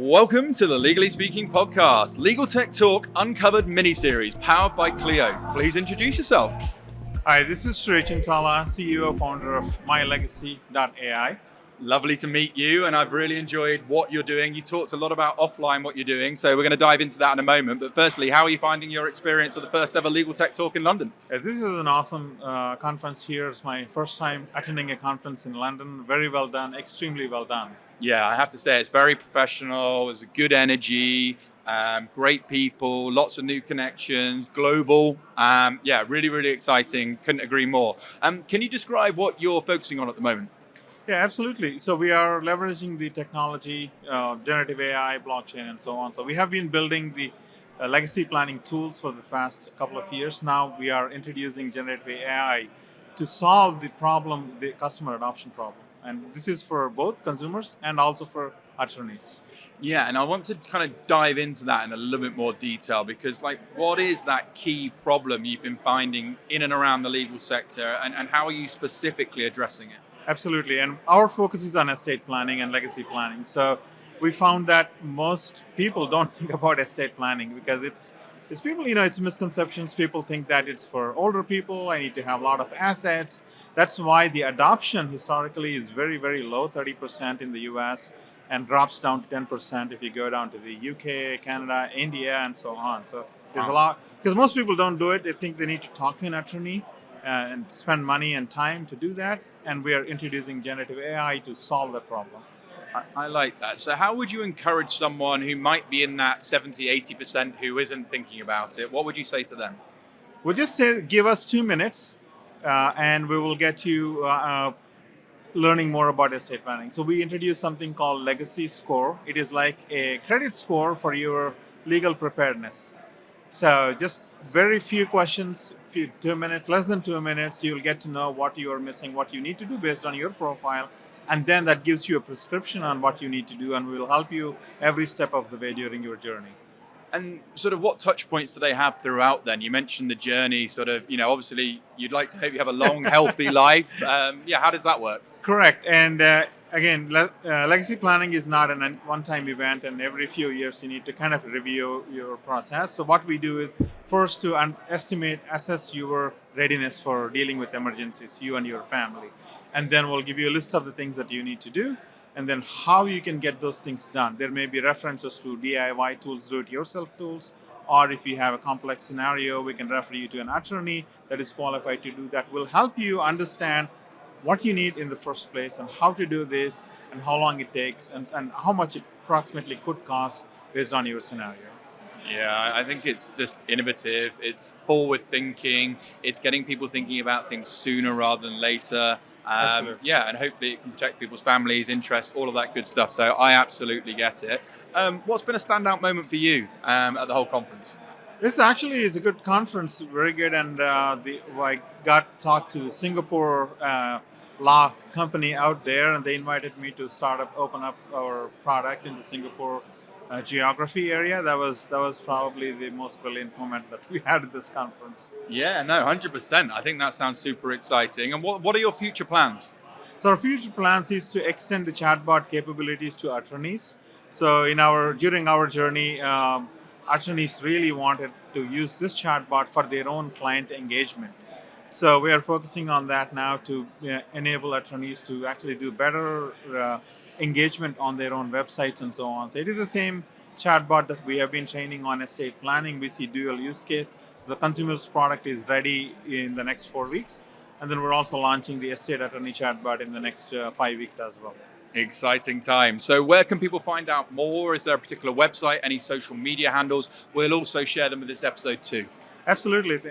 Welcome to the Legally Speaking podcast, Legal Tech Talk Uncovered mini-series powered by Clio. Please introduce yourself. Hi, this is Sree Chintala, CEO, founder of My-Legacy.ai. Lovely to meet you, and I've really enjoyed what you're doing. You talked a lot about offline what you're doing, so we're going to dive into that in a moment. But firstly, how are you finding your experience of the first ever Legal Tech Talk in London? This is an awesome conference here. It's my first time attending a conference in London. Very well done, extremely well done. Yeah, I have to say it's very professional. There's a good energy, great people, lots of new connections, global. Really, really exciting. Couldn't agree more. Can you describe what you're focusing on at the moment? Yeah, absolutely. So we are leveraging the technology, generative AI, blockchain, and so on. So we have been building the legacy planning tools for the past couple of years. Now we are introducing generative AI to solve the problem, the customer adoption problem. And this is for both consumers and also for attorneys. Yeah, and I want to kind of dive into that in a little bit more detail because, what is that key problem you've been finding in and around the legal sector, and how are you specifically addressing it? Absolutely, and our focus is on estate planning and legacy planning. So we found that most people don't think about estate planning because it's people, it's misconceptions. People think that it's for older people. I need to have a lot of assets. That's why the adoption historically is very, very low, 30% in the US, and drops down to 10% if you go down to the UK, Canada, India, and so on. So there's a lot, because most people don't do it. They think they need to talk to an attorney and spend money and time to do that. And we are introducing generative AI to solve that problem. I like that. So how would you encourage someone who might be in that 70, 80% who isn't thinking about it? What would you say to them? We'll just say, give us 2 minutes and we will get you learning more about estate planning. So we introduced something called Legacy Score. It is like a credit score for your legal preparedness. So just very few questions, 2 minutes, less than 2 minutes, you'll get to know what you are missing, what you need to do based on your profile. And then that gives you a prescription on what you need to do, and we will help you every step of the way during your journey. And sort of what touch points do they have throughout then? You mentioned the journey, obviously you'd like to hope you have a long, healthy life. How does that work? Correct. And again, legacy planning is not a one-time event, and every few years you need to kind of review your process. So what we do is first to assess your readiness for dealing with emergencies, you and your family. And then we'll give you a list of the things that you need to do, and then how you can get those things done. There may be references to DIY tools, do-it-yourself tools, or if you have a complex scenario, we can refer you to an attorney that is qualified to do that. Will help you understand what you need in the first place and how to do this and how long it takes and how much it approximately could cost based on your scenario. Yeah, I think it's just innovative. It's forward thinking. It's getting people thinking about things sooner rather than later. And hopefully it can protect people's families, interests, all of that good stuff. So I absolutely get it. What's been a standout moment for you at the whole conference? This actually is a good conference, very good. And I got talked to the Singapore law company out there, and they invited me to open up our product in the Singapore geography area. That was probably the most brilliant moment that we had at this conference. Yeah, no, 100%. I think that sounds super exciting. And what are your future plans? So our future plans is to extend the chatbot capabilities to attorneys. So during our journey, attorneys really wanted to use this chatbot for their own client engagement. So we are focusing on that now to enable attorneys to actually do better engagement on their own websites and so on. So it is the same chatbot that we have been training on estate planning. We see dual use case. So the consumer's product is ready in the next 4 weeks. And then we're also launching the estate attorney chatbot in the next 5 weeks as well. Exciting time. So where can people find out more? Is there a particular website, any social media handles? We'll also share them with this episode too. Absolutely.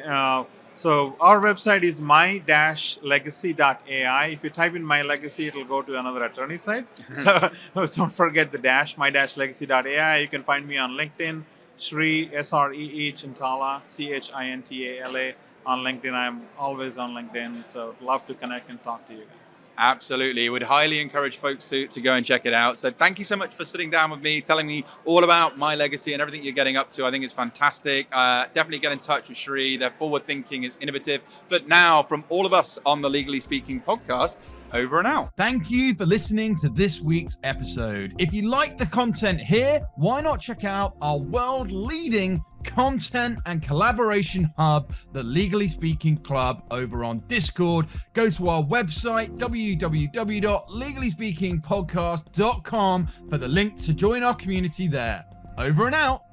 So our website is my-legacy.ai. If you type in My Legacy, it'll go to another attorney site. So don't forget the dash, my-legacy.ai. You can find me on LinkedIn, Sree, Sree Chintala, Chintala. On LinkedIn. I'm always on LinkedIn, so love to connect and talk to you guys. Absolutely. Would highly encourage folks to go and check it out. So thank you so much for sitting down with me, telling me all about My Legacy and everything you're getting up to. I think it's fantastic. Definitely get in touch with Sree. Their forward thinking is innovative. But now, from all of us on the Legally Speaking podcast, Over and out. Thank you for listening to this week's episode. If you like the content here, why not check out our world-leading content and collaboration hub, the Legally Speaking Club, over on Discord. Go to our website, www.legallyspeakingpodcast.com, for the link to join our community there. Over and out.